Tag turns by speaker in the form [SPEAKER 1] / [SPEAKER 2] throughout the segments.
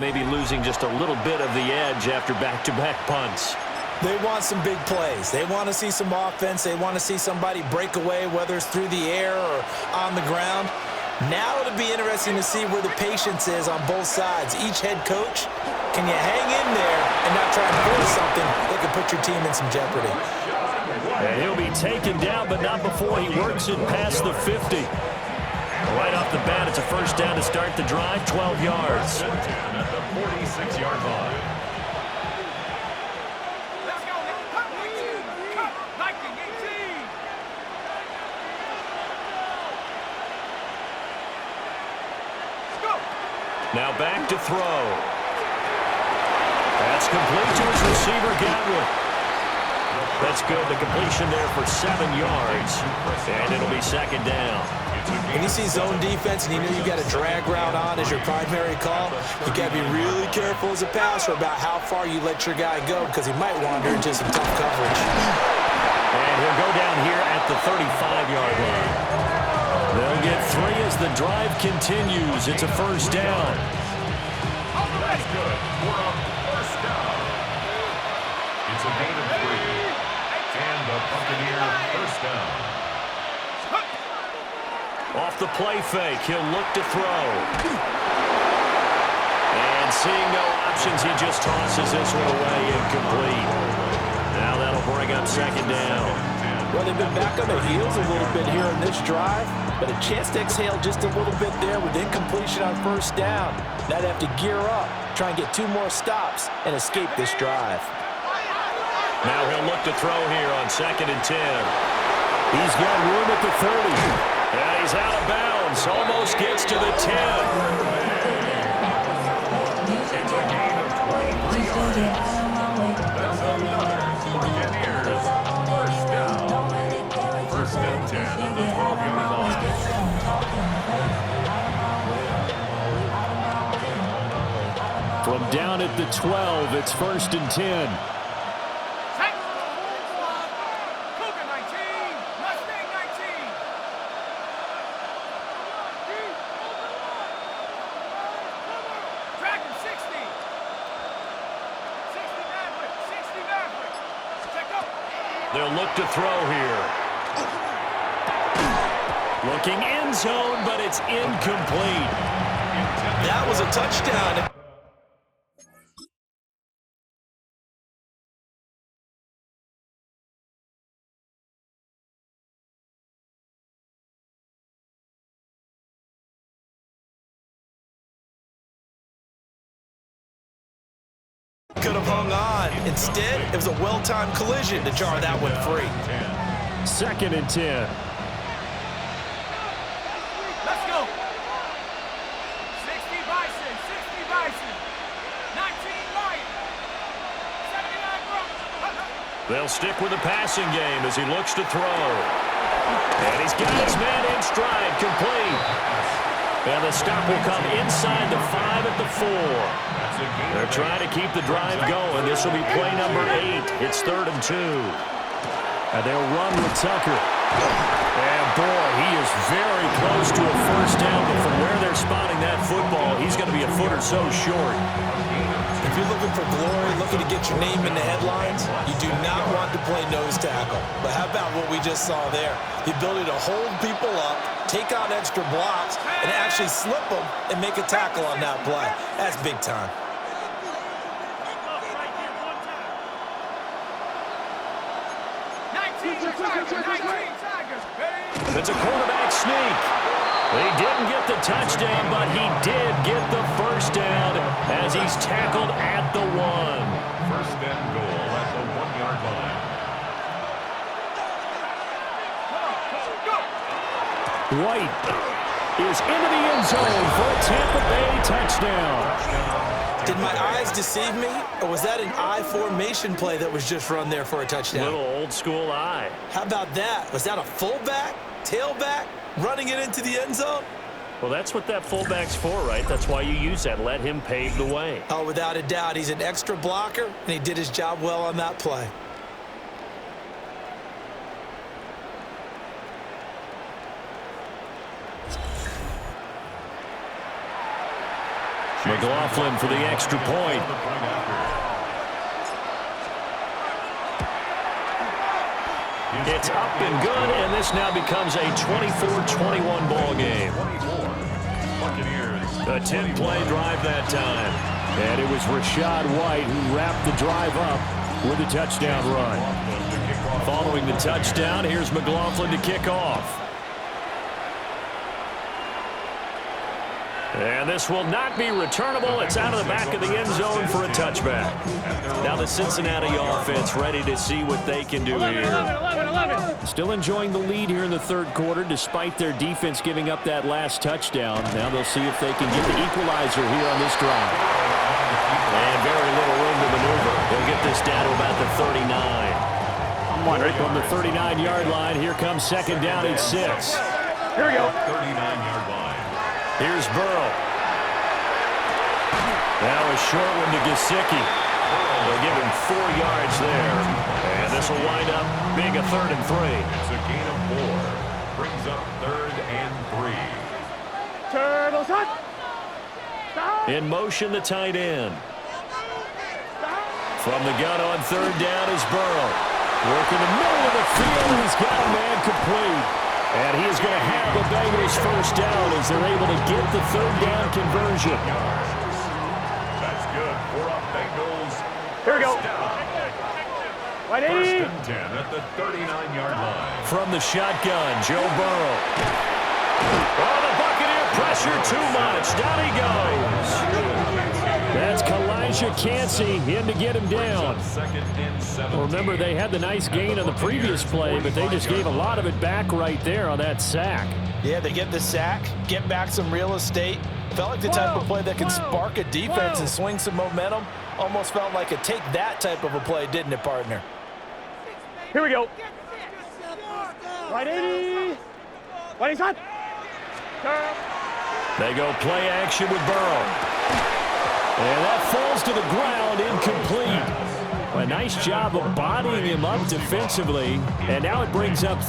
[SPEAKER 1] Maybe losing just a little bit of the edge after back-to-back punts.
[SPEAKER 2] They want some big plays. They want to see some offense. They want to see somebody break away, whether it's through the air or on the ground. Now it'll be interesting to see where the patience is on both sides. Each head coach, can you hang in there and not try and force something that could put your team in some jeopardy?
[SPEAKER 1] And he'll be taken down, but not before he works it past the 50. Right off the bat, it's a first down to start the drive, 12 yards.
[SPEAKER 3] At the 46-yard line.
[SPEAKER 1] Now back to throw. That's complete to his receiver, Godwin. That's good. The completion there for 7 yards. And it'll be second down.
[SPEAKER 2] When you see zone defense and you know you got a drag route on as your primary call, you got to be really careful as a passer about how far you let your guy go because he might wander into some tough coverage.
[SPEAKER 1] And he'll go down here at the 35-yard line. They'll get 3 as the drive continues. It's a first down.
[SPEAKER 3] That's good for a first down. It's a gain of 3. And the Buccaneer first down.
[SPEAKER 1] Off the play fake, he'll look to throw. And seeing no options, he just tosses this one away, incomplete. Now that'll bring up second down.
[SPEAKER 2] Well, they've been back on their heels a little bit here in this drive, but a chance to exhale just a little bit there with incompletion on first down. Now they have to gear up, try and get 2 more stops, and escape this drive.
[SPEAKER 1] Now he'll look to throw here on 2nd and 10. He's got room at the 30. And he's out of bounds. Almost gets to the 10.
[SPEAKER 3] It's a gain of 23 yards. That's another Buccaneers first down. First and 10 at the 12-yard line.
[SPEAKER 1] From down at the 12, it's 1st and 10. They'll look to throw here. Looking end zone, but it's incomplete.
[SPEAKER 2] That was a touchdown. Could have hung on. Instead, it was a well-timed collision to jar that one free.
[SPEAKER 1] 2nd and 10.
[SPEAKER 4] Let's go. 60 Bison, 60 Bison, 19 Lion, 79 Broncos.
[SPEAKER 1] They'll stick with the passing game as he looks to throw. And he's got his man in stride, complete. And the stop will come inside the 5 at the 4. They're trying to keep the drive going. This will be play number 8. It's 3rd and 2. And they'll run with Tucker. And boy, he is very close to a first down, but from where they're spotting that football, he's going to be a foot or so short.
[SPEAKER 2] If you're looking for glory, looking to get your name in the headlines, you do not want to play nose tackle. But how about what we just saw there? The ability to hold people up, take out extra blocks, and actually slip them and make a tackle on that play. That's big time.
[SPEAKER 1] It's a quarterback sneak. He didn't get the touchdown, but he did get the first down as he's tackled at the 1.
[SPEAKER 3] First and goal at the 1-yard line.
[SPEAKER 1] White is into the end zone for a Tampa Bay touchdown.
[SPEAKER 2] Did my eyes deceive me, or was that an I formation play that was just run there for a touchdown?
[SPEAKER 1] Little old school eye.
[SPEAKER 2] How about that? Was that a fullback, tailback, running it into the end zone?
[SPEAKER 1] Well, that's what that fullback's for, right? That's why you use that. Let him pave the way.
[SPEAKER 2] Oh, without a doubt. He's an extra blocker, and he did his job well on that play.
[SPEAKER 1] McLaughlin for the extra point. It's up and good, and this now becomes a 24-21 ball game. A 10-play drive that time. And it was Rachaad White who wrapped the drive up with a touchdown run. Following the touchdown, here's McLaughlin to kick off. And this will not be returnable. It's out of the back of the end zone for a touchback. Now the Cincinnati offense ready to see what they can do here.
[SPEAKER 4] 11.
[SPEAKER 1] Still enjoying the lead here in the third quarter despite their defense giving up that last touchdown. Now they'll see if they can get the equalizer here on this drive. And very little room to maneuver. They'll get this down to about the 39. Right from the 39-yard line, here comes second down and 6.
[SPEAKER 4] Here we go.
[SPEAKER 3] 39-yard line.
[SPEAKER 1] Here's Burrow. Now a short one to Gesicki. They'll give him 4 yards there. And this will wind up being a 3rd and 3.
[SPEAKER 3] It's a gain of 4. Brings up 3rd and 3.
[SPEAKER 4] Turtles hut.
[SPEAKER 1] In motion, the tight end. From the gun on 3rd down is Burrow. Working the middle of the field. He's got a man complete. And he is going to have the Bengals first down as they're able to get the 3rd down conversion.
[SPEAKER 3] That's good for a Bengals.
[SPEAKER 4] Here we go. White 80.
[SPEAKER 3] 1st and 10 at the 39-yard line.
[SPEAKER 1] From the shotgun, Joe Burrow. Oh, the Buccaneer pressure too much. Down he goes. That's Kalijah Cansey in to get him down.
[SPEAKER 3] 2nd and 17.
[SPEAKER 1] Remember, they had the nice gain on the previous play, but they just gave a lot of it back right there on that sack.
[SPEAKER 2] Yeah, they get the sack, get back some real estate. Felt like the type of play that can spark a defense and swing some momentum. Almost felt like a take that type of a play, didn't it, partner?
[SPEAKER 4] Here we go. White 80. White hot.
[SPEAKER 1] They go play action with Burrow. And that falls to the ground, incomplete. A nice job of bodying him up defensively. And now it brings up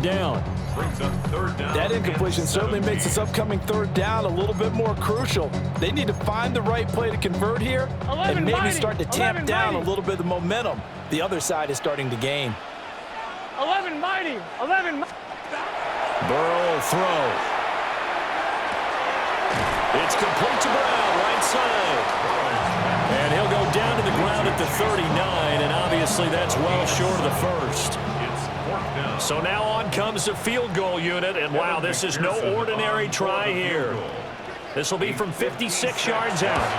[SPEAKER 1] down.
[SPEAKER 3] Brings up 3rd down.
[SPEAKER 2] That incompletion certainly makes this upcoming 3rd down a little bit more crucial. They need to find the right play to convert here and maybe start to tamp down a little bit of the momentum. The other side is starting to gain.
[SPEAKER 4] 11 mighty. 11.
[SPEAKER 1] Burrow throw. It's complete to Brown, right side. And he'll go down to the ground at the 39, and obviously that's well short of the first. So now on comes the field goal unit, and wow, this is no ordinary try here. This will be from 56 yards out.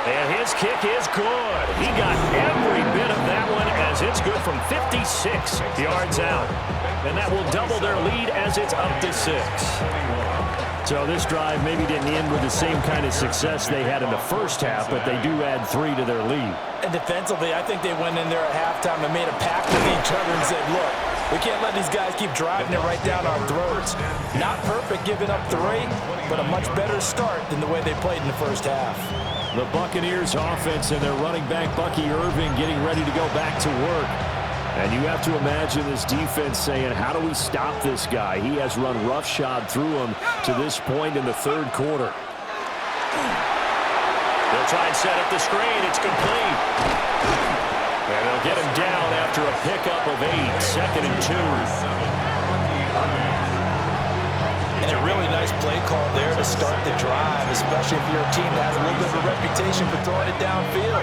[SPEAKER 1] And his kick is good. He got every bit of that one as it's good from 56 yards out. And that will double their lead as it's up to 6. So this drive maybe didn't end with the same kind of success they had in the first half, but they do add 3 to their lead.
[SPEAKER 2] And defensively, I think they went in there at halftime and made a pact with each other and said, look, we can't let these guys keep driving it right down our throats. Not perfect giving up 3, but a much better start than the way they played in the first half.
[SPEAKER 1] The Buccaneers offense and their running back Bucky Irving getting ready to go back to work. And you have to imagine this defense saying, how do we stop this guy? He has run roughshod through him to this point in the 3rd quarter. They'll try and set up the screen. It's complete. And they'll get him down after a pickup of 8, 2nd and 2.
[SPEAKER 2] And a really nice play call there to start the drive, especially if you're a team that has a little bit of a reputation for throwing it downfield.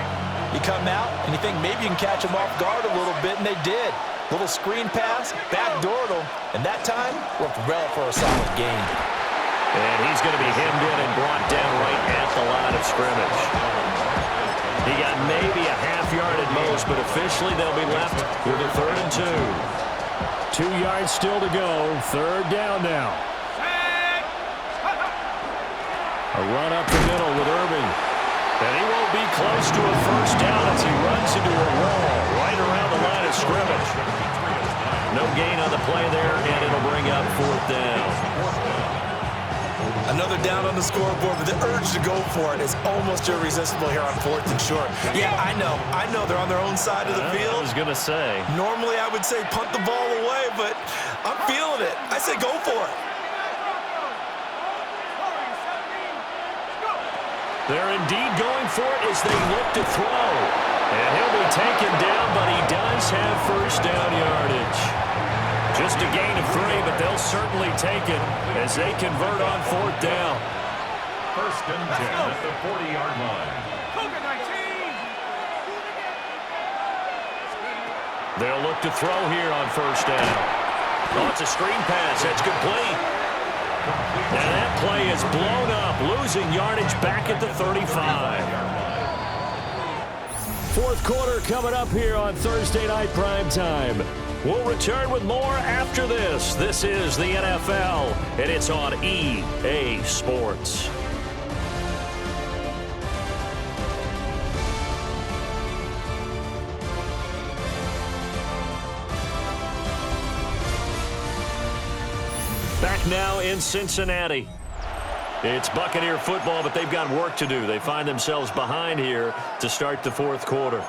[SPEAKER 2] You come out and you think maybe you can catch them off guard a little bit, and they did. Little screen pass, backdoored them, and that time worked well for a solid gain.
[SPEAKER 1] And he's going to be hemmed in and brought down right at the line of scrimmage. He got maybe a half yard at most, but officially they'll be left with a 3rd and 2. 2 yards still to go. 3rd down now. A run up the middle with Irving. And he won't be close to a first down as he runs into a wall right around the line of scrimmage. No gain on the play there, and it'll bring up 4th down.
[SPEAKER 2] Another down on the scoreboard, but the urge to go for it is almost irresistible here on 4th and short. Yeah, I know they're on their own side of the field.
[SPEAKER 1] I was going to say.
[SPEAKER 2] Normally I would say punt the ball away, but I'm feeling it. I say go for it.
[SPEAKER 1] They're indeed going for it as they look to throw. And he'll be taken down, but he does have first down yardage. Just a gain of 3, but they'll certainly take it as they convert on 4th down.
[SPEAKER 3] First and 10 at the 40-yard line.
[SPEAKER 1] They'll look to throw here on first down. Oh, it's a screen pass. That's complete. And that play is blown up, losing yardage back at the 35. Fourth quarter coming up here on Thursday Night Primetime. We'll return with more after this. This is the NFL, and it's on EA Sports. Back now in Cincinnati. It's Buccaneer football, but they've got work to do. They find themselves behind here to start the fourth quarter.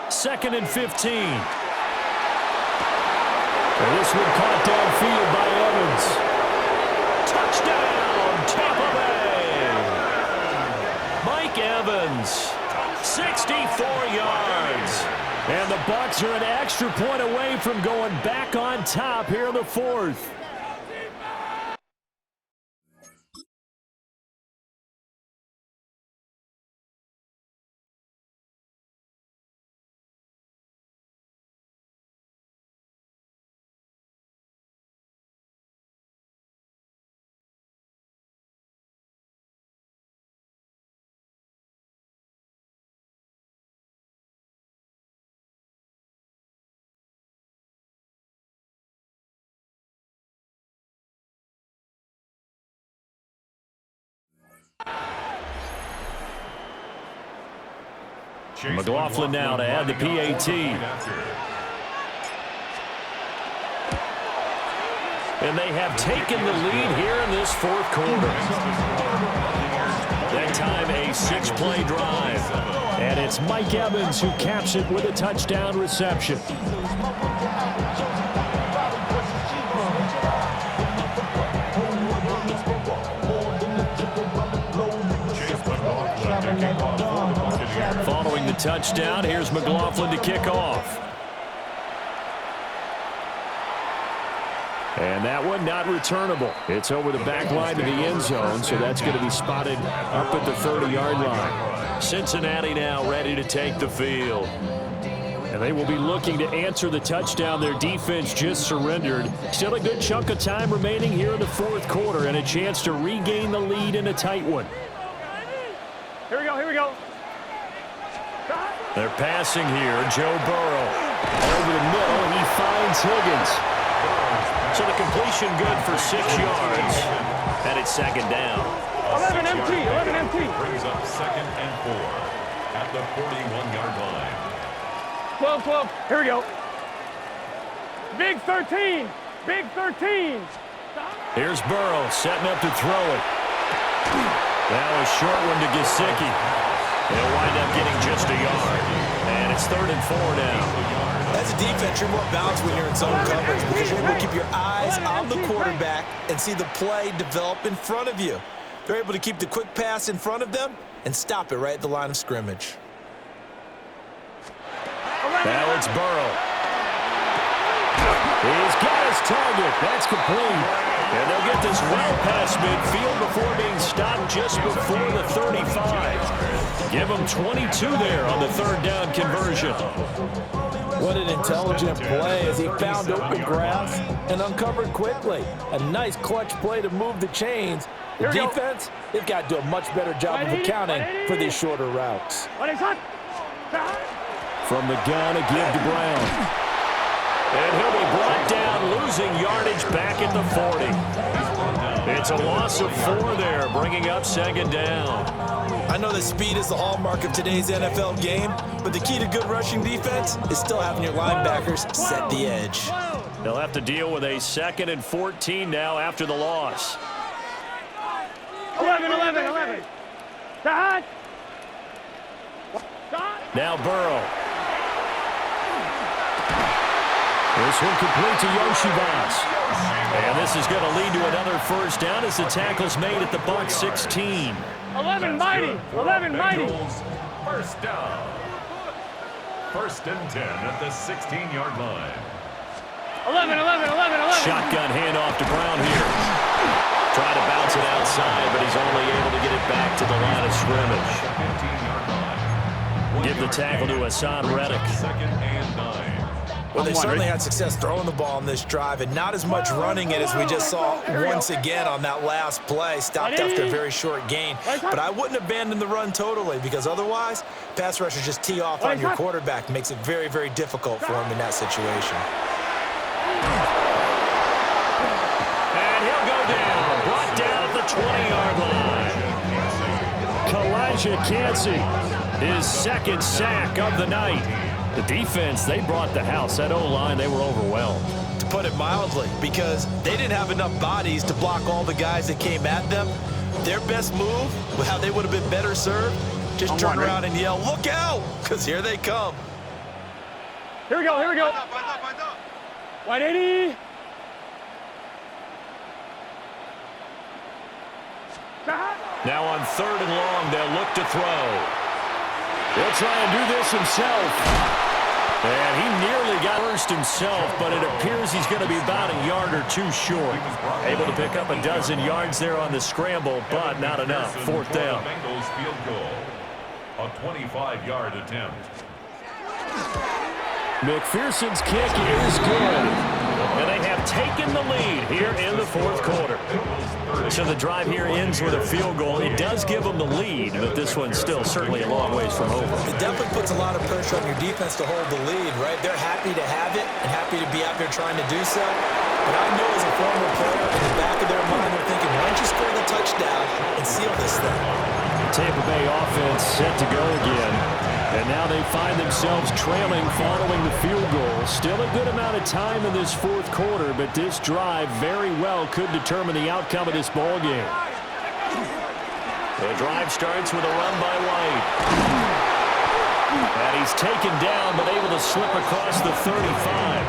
[SPEAKER 1] Second and 15. And this one caught downfield by Evans. Touchdown, Tampa Bay. Mike Evans, 64 yards. And the Bucs are an extra point away from going back on top here in the fourth. McLaughlin now to add the PAT. And they have taken the lead here in this fourth quarter. That time a 6-play drive. And it's Mike Evans who caps it with a touchdown reception. Following the touchdown, here's McLaughlin to kick off. And that one not returnable. It's over the back line to the end zone, so that's going to be spotted up at the 30-yard line. Cincinnati now ready to take the field. And they will be looking to answer the touchdown their defense just surrendered. Still a good chunk of time remaining here in the fourth quarter and a chance to regain the lead in a tight one.
[SPEAKER 4] Here we go, here we go.
[SPEAKER 1] They're passing here. Joe Burrow over the middle. He finds Higgins. So the completion good for 6 yards. And it's second down.
[SPEAKER 4] 11 empty, 11 empty.
[SPEAKER 3] Brings up second and 4 at the 41-yard line.
[SPEAKER 4] 12, 12. Here we go. Big 13. Big 13.
[SPEAKER 1] Here's Burrow setting up to throw it. That was short one to Gesicki. They'll wind up getting just a yard. And it's 3rd and 4 now.
[SPEAKER 2] As a defense, you're more balanced when you're in zone coverage because you're able to keep your eyes on the quarterback and see the play develop in front of you. They're able to keep the quick pass in front of them and stop it right at the line of scrimmage.
[SPEAKER 1] Now it's Burrow. He's got his target. That's complete. And they'll get this well past midfield before being stopped just before the 35. Give them 22 there on the 3rd down conversion.
[SPEAKER 2] What an intelligent play as he found open grass and uncovered quickly. A nice clutch play to move the chains. The defense, they've got to do a much better job of accounting for these shorter routes.
[SPEAKER 1] From the gun, a give to Brown. And he'll be brought down, losing yardage back at the 40. It's a loss of 4 there, bringing up second down.
[SPEAKER 2] I know that speed is the hallmark of today's NFL game, but the key to good rushing defense is still having your linebackers set the edge.
[SPEAKER 1] They'll have to deal with a 2nd and 14 now after the loss.
[SPEAKER 4] 11. Stop.
[SPEAKER 1] Now Burrow. This one complete to Yoshivas. And this is going to lead to another first down as the tackle's made at the Bucs 16.
[SPEAKER 4] 11 mighty.
[SPEAKER 3] Bengals, first down. 1st and 10 at the 16-yard line.
[SPEAKER 4] 11.
[SPEAKER 1] Shotgun handoff to Brown here. Try to bounce it outside, but he's only able to get it back to the line of scrimmage.
[SPEAKER 3] 15-yard line.
[SPEAKER 1] Give the tackle to Hassan Reddick.
[SPEAKER 3] 2nd and 9.
[SPEAKER 2] Well, they certainly had success throwing the ball on this drive, and not as much running it as we just saw once again on that last play. Stopped after a very short gain. But I wouldn't abandon the run totally, because otherwise, pass rushers just tee off on your quarterback. Makes it very, very difficult for him in that situation.
[SPEAKER 1] And he'll go down. Brought down at the 20-yard line. Kalijah Kancey, his 2nd sack of the night. The defense, they brought the house. That O-line, they were overwhelmed.
[SPEAKER 2] To put it mildly, because they didn't have enough bodies to block all the guys that came at them. Their best move, how they would have been better served, just turn around and yell, "Look out!" because here they come.
[SPEAKER 4] Here we go. White 80.
[SPEAKER 1] Now on 3rd and long, they'll look to throw. He'll try and do this himself. And he nearly got first himself, but it appears he's going to be about a yard or 2 short. Able to pick up a dozen yards there on the scramble, but not enough. 4th down.
[SPEAKER 3] Bengals field goal. A 25-yard attempt.
[SPEAKER 1] McPherson's kick is good. And they have taken the lead here in the 4th quarter. So the drive here ends with a field goal. It does give them the lead, but this one's still certainly a long ways from over.
[SPEAKER 2] It definitely puts a lot of pressure on your defense to hold the lead, right? They're happy to have it and happy to be out there trying to do so. But I know as a former player, in the back of their mind, they're thinking, why don't you score the touchdown and seal this thing?
[SPEAKER 1] Tampa Bay offense set to go again. And now they find themselves trailing following the field goal. Still a good amount of time in this 4th quarter, but this drive very well could determine the outcome of this ball game. The drive starts with a run by White. And he's taken down, but able to slip across the 35.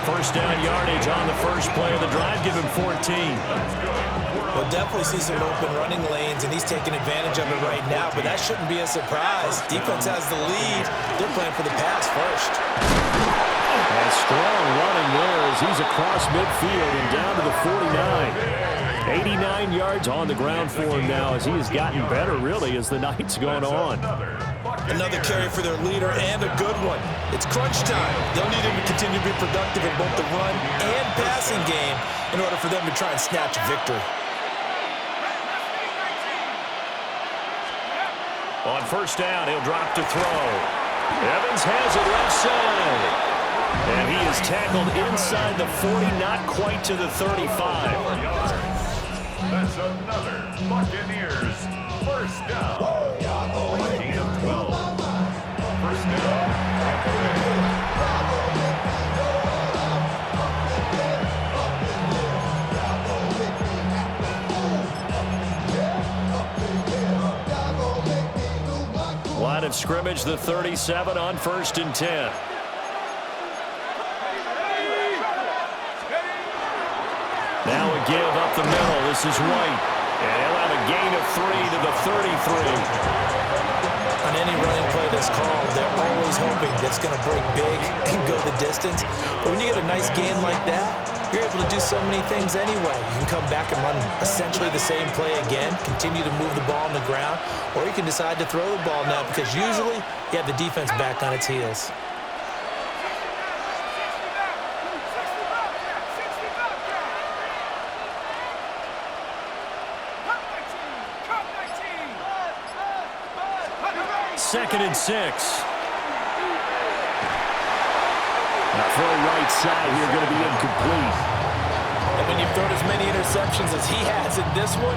[SPEAKER 1] First down yardage on the first play of the drive, give him 14.
[SPEAKER 2] We'll definitely see some open running lanes, and he's taking advantage of it right now, but that shouldn't be a surprise. Defense has the lead. They're playing for the pass first.
[SPEAKER 1] And strong running there as he's across midfield and down to the 49. 89 yards on the ground for him now as he has gotten better, really, as the night's gone on.
[SPEAKER 2] Another carry for their leader, and a good one. It's crunch time. They'll need him to continue to be productive in both the run and passing game in order for them to try and snatch a victory.
[SPEAKER 1] On first down, he'll drop to throw. Evans has it left side. And he is tackled inside the 40, not quite to the 35.
[SPEAKER 3] That's another Buccaneers first down. Gain of 12. First down.
[SPEAKER 1] Line of scrimmage, the 37 on 1st and 10. Now a give up the middle. This is White. And he'll have a gain of 3 to the 33.
[SPEAKER 2] On any running play that's called, they're always hoping that it's going to break big and go the distance. But when you get a nice gain like that, you're able to do so many things anyway. You can come back and run essentially the same play again, continue to move the ball on the ground, or you can decide to throw the ball now because usually you have the defense back on its heels.
[SPEAKER 1] 2nd and 6. The throw right side here going to be incomplete.
[SPEAKER 2] And when you've thrown as many interceptions as he has in this one,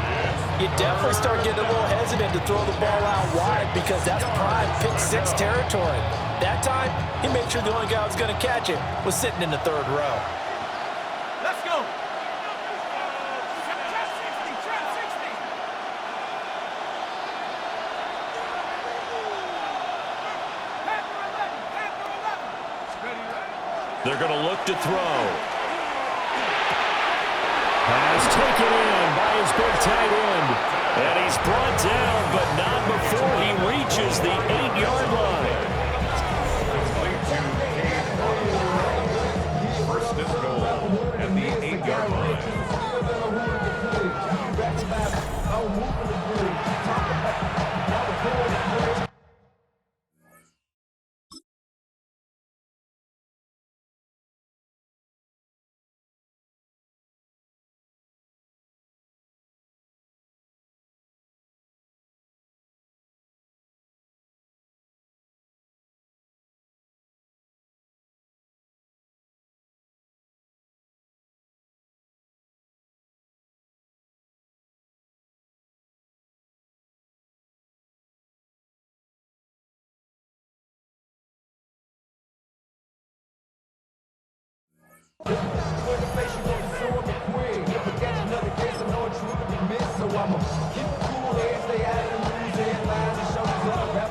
[SPEAKER 2] you definitely start getting a little hesitant to throw the ball out wide because that's prime pick 6 territory. That time, he made sure the only guy who was going to catch it was sitting in the 3rd row.
[SPEAKER 4] Let's go.
[SPEAKER 1] They're going to look to throw. Pass taken in by his big tight end. And he's brought down, but not before he reaches the 8-yard line.
[SPEAKER 3] First and goal at the 8-yard line.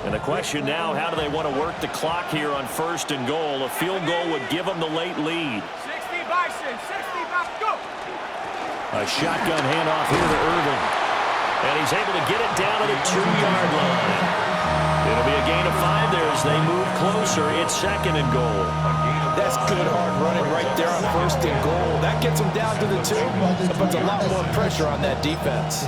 [SPEAKER 1] And the question now, how do they want to work the clock here on 1st and goal? A field goal would give them the late lead.
[SPEAKER 4] 60 Bison, 60 Bison, go!
[SPEAKER 1] A shotgun handoff here to Irvin. And he's able to get it down to the 2-yard line. It'll be a gain of 5 there as they move closer. It's 2nd and goal.
[SPEAKER 2] That's good hard running right there on 1st and goal. That gets them down to the 2. That puts a lot more pressure on that defense.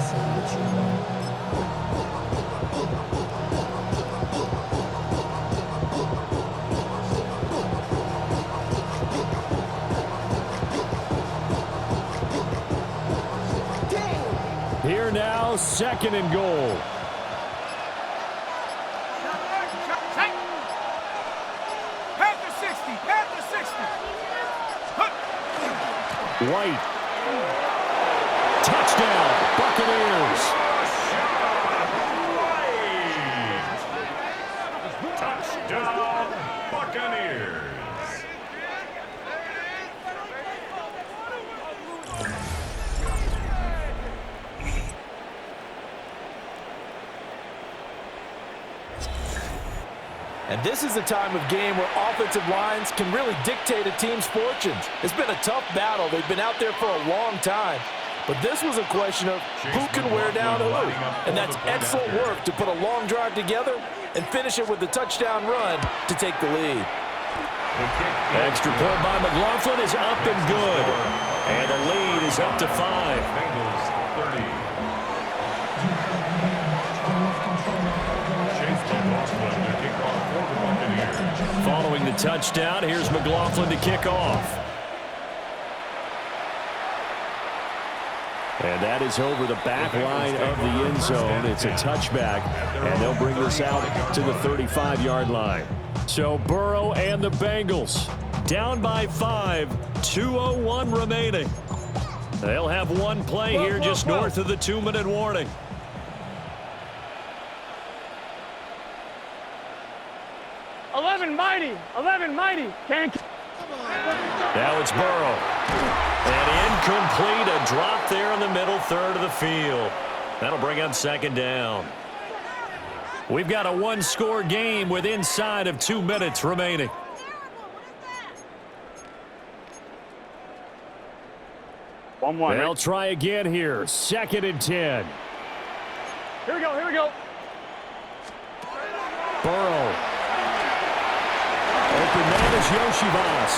[SPEAKER 1] Here now, 2nd and goal.
[SPEAKER 4] Panther 60, Panther 60.
[SPEAKER 1] White. Touchdown, Buccaneers.
[SPEAKER 3] Touchdown, Buccaneers.
[SPEAKER 2] And this is a time of game where offensive lines can really dictate a team's fortunes. It's been a tough battle. They've been out there for a long time. But this was a question of who can wear down who. And that's excellent work to put a long drive together and finish it with a touchdown run to take the lead.
[SPEAKER 1] Extra point by McLaughlin is up and good. And the lead is up to 5.
[SPEAKER 3] Bengals 30. Chase McLaughlin to kick off for the Buccaneers.
[SPEAKER 1] Following the touchdown, here's McLaughlin to kick off. And that is over the back line of the end zone. It's a touchback, and they'll bring this out to the 35-yard line. So Burrow and the Bengals down by 5, 2:01 remaining. They'll have one play here just north of the 2-minute warning.
[SPEAKER 4] Mighty, 11 mighty. Can't.
[SPEAKER 1] Now it's Burrow. And incomplete, a drop there in the middle third of the field. That'll bring up 2nd down. We've got a one-score game with inside of 2 minutes remaining.
[SPEAKER 4] One more.
[SPEAKER 1] They'll try again here. 2nd and 10.
[SPEAKER 4] Here we go, here we go.
[SPEAKER 1] Burrow. Open man is Yoshivas.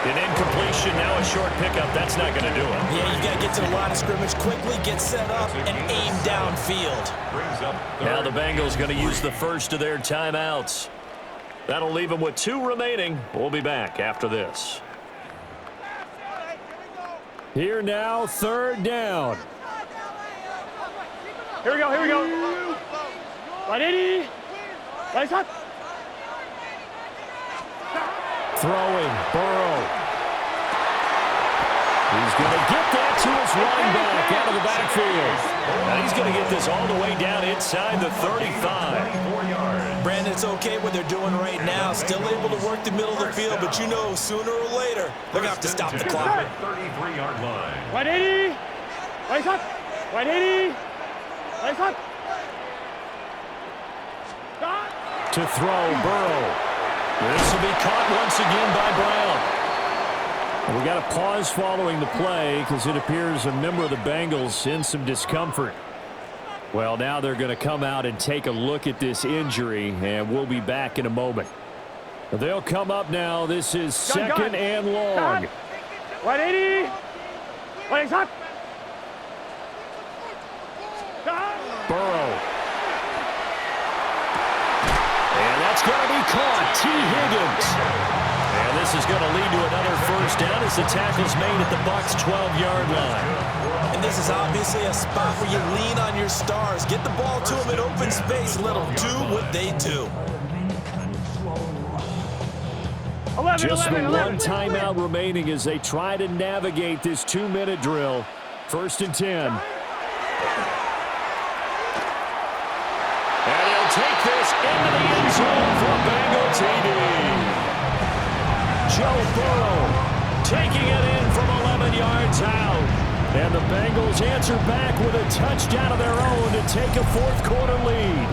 [SPEAKER 1] An incompletion, now a short pickup. That's not going to do it.
[SPEAKER 2] Yeah, you got to get to the line of scrimmage quickly, get set up, and aim downfield.
[SPEAKER 1] Now the Bengals going to use the first of their timeouts. That'll leave them with 2 remaining. We'll be back after this. Here now, 3rd down.
[SPEAKER 4] Here we go, here we go. 180. Nice hot.
[SPEAKER 1] Throwing, Burrow. He's going to get that to his running back out of the backfield. Now he's going to get this all the way down inside the 35.
[SPEAKER 2] Brandon, it's okay what they're doing right now. Still able to work the middle of the field, but you know sooner or later they're going to have to stop the clock.
[SPEAKER 3] 33-yard line.
[SPEAKER 4] 180. Nice hot. 180. Nice hot.
[SPEAKER 1] To throw, Burrow. This will be caught once again by Brown. We got a pause following the play because it appears a member of the Bengals in some discomfort. Well, now they're going to come out and take a look at this injury, and we'll be back in a moment. They'll come up now. This is second and long.
[SPEAKER 4] 180. Nice hot.
[SPEAKER 1] Burrow. And that's going to be caught. T. Higgins. And this is going to lead to another first down as the tackle's made at the Bucs' 12-yard line.
[SPEAKER 2] And this is obviously a spot where you lean on your stars. Get the ball to them in open space and let them do what they do.
[SPEAKER 4] 11,
[SPEAKER 1] Just
[SPEAKER 4] 11,
[SPEAKER 1] the
[SPEAKER 4] 11.
[SPEAKER 1] one timeout remaining as they try to navigate this 2-minute drill. First and 10. And he'll take this into the end zone for a Bengal TD. Joe Burrow taking it in from 11 yards out. And the Bengals answer back with a touchdown of their own to take a fourth-quarter lead.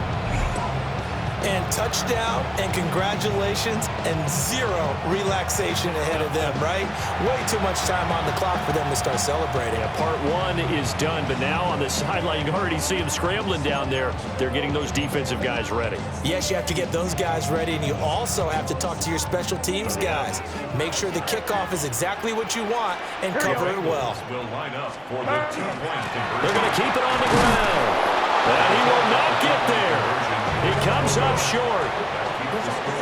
[SPEAKER 2] And touchdown, and congratulations, and zero relaxation ahead of them, right? Way too much time on the clock for them to start celebrating.
[SPEAKER 1] Yeah, part one is done, but now on the sideline, you can already see them scrambling down there. They're getting those defensive guys ready.
[SPEAKER 2] Yes, you have to get those guys ready, and you also have to talk to your special teams guys. Make sure the kickoff is exactly what you want and cover it well.
[SPEAKER 3] Will line up for the 2-point conversion.
[SPEAKER 1] They're going to keep it on the ground. And he will not get there. He comes up short.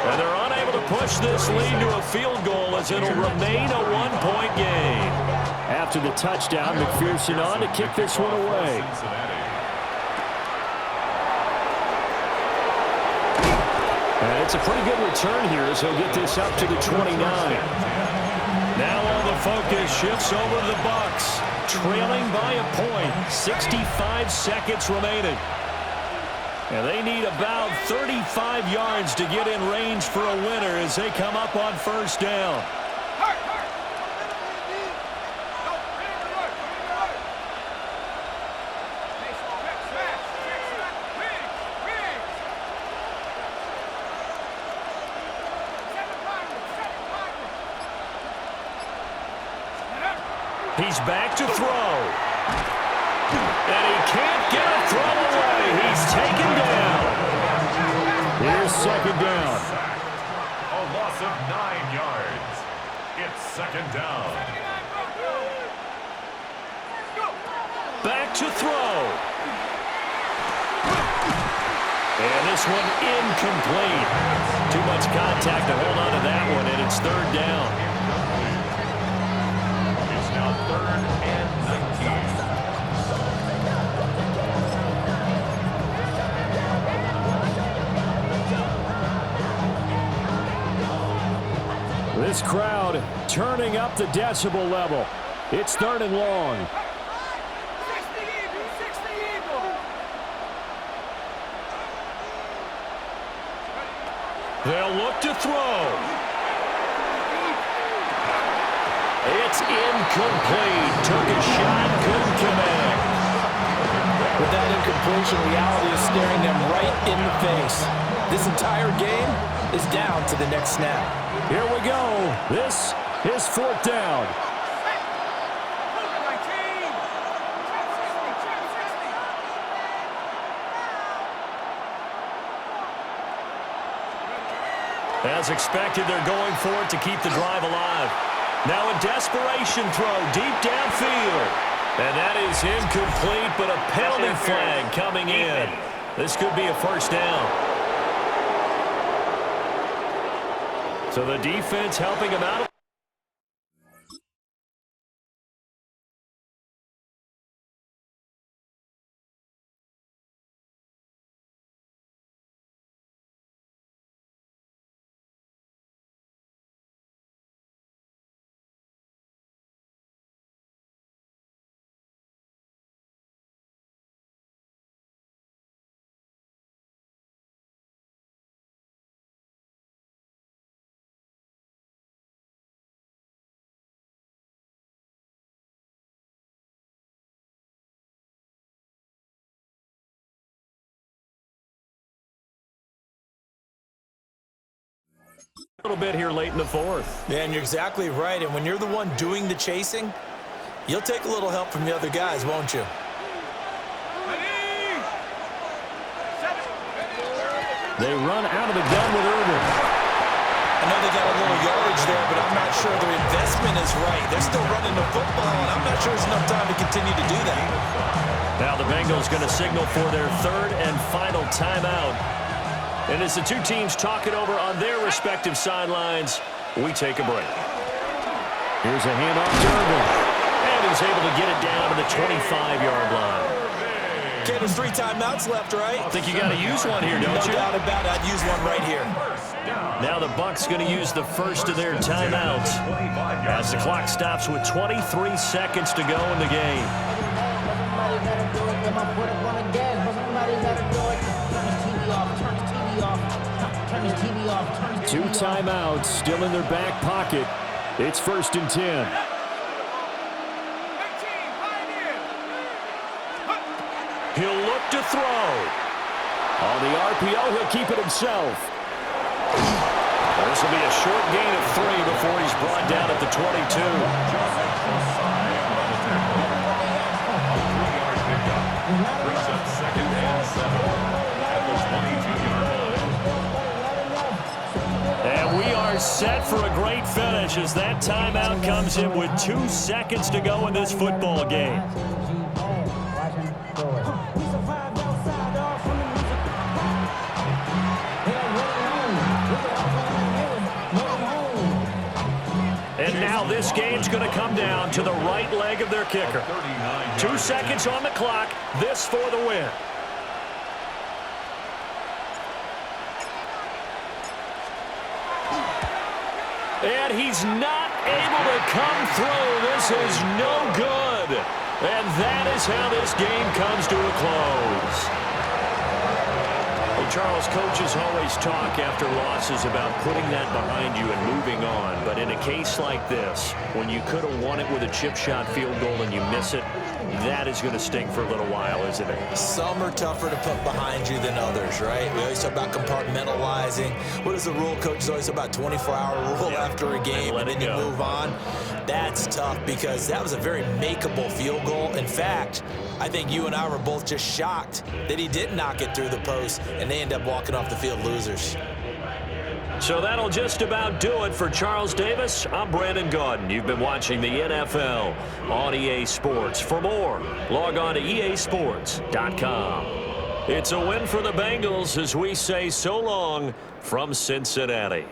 [SPEAKER 1] And they're unable to push this lead to a field goal as it'll remain a one-point game. After the touchdown, McPherson on to kick this one away. And it's a pretty good return here as he'll get this up to the 29. Now all the focus shifts over to the Bucs. Trailing by a point. 65 seconds remaining. And they need about 35 yards to get in range for a winner as they come up on first down. He's back to throw. And he can't get a throw away. He's taken down. Here's second down.
[SPEAKER 3] A loss of 9 yards. It's second down.
[SPEAKER 1] Back to throw. And this one incomplete. Too much contact to hold on to that one, and it's third down.
[SPEAKER 3] It's now 3rd and 19.
[SPEAKER 1] This crowd turning up the decibel level. It's 3rd and long. They'll look to throw. It's incomplete. Took a shot, couldn't connect.
[SPEAKER 2] With that incompletion, reality is staring them right in the face. This entire game is down to the next snap.
[SPEAKER 1] Here we go. This is 4th down. As expected, they're going for it to keep the drive alive. Now a desperation throw deep downfield. And that is incomplete, but a penalty flag coming in. This could be a first down. So the defense helping him out. A little bit here late in the fourth.
[SPEAKER 2] Yeah, and you're exactly right. And when you're the one doing the chasing, you'll take a little help from the other guys, won't you?
[SPEAKER 1] They run out of the gun with Irvin.
[SPEAKER 2] I know they got a little yardage there, but I'm not sure their investment is right. They're still running the football, and I'm not sure there's enough time to continue to do that.
[SPEAKER 1] Now the Bengals going to signal for their third and final timeout. And as the two teams talk it over on their respective sidelines, we take a break. Here's a handoff to Irvin. And he's able to get it down to the 25-yard line.
[SPEAKER 2] Okay, there's 3 timeouts left, right?
[SPEAKER 1] I think you got to use one here, don't you?
[SPEAKER 2] No doubt about it. I'd use one right here.
[SPEAKER 1] Now the Bucs going to use the first of their timeouts as the clock stops with 23 seconds to go in the game. Two timeouts still in their back pocket. It's 1st and 10. He'll look to throw. On the RPO, he'll keep it himself. This will be a short gain of 3 before he's brought down at the 22. And we are set for a great finish as that timeout comes in with 2 seconds to go in this football game. And now this game's going to come down to the right leg of their kicker. 2 seconds on the clock. This for the win. And he's not able to come through. This is no good. And that is how this game comes to a close. Well, Charles, coaches always talk after losses about putting that behind you and moving on. But in a case like this, when you could have won it with a chip shot field goal and you miss it, that is going to sting for a little while, isn't it?
[SPEAKER 2] Some are tougher to put behind you than others, right? We always talk about compartmentalizing. What is the rule? Coach is always about 24-hour rule after a game, and then you move on. That's tough because that was a very makeable field goal. In fact, I think you and I were both just shocked that he didn't knock it through the post, and they end up walking off the field losers.
[SPEAKER 1] So that'll just about do it for Charles Davis. I'm Brandon Gaudin. You've been watching the NFL on EA Sports. For more, log on to easports.com. It's a win for the Bengals as we say so long from Cincinnati.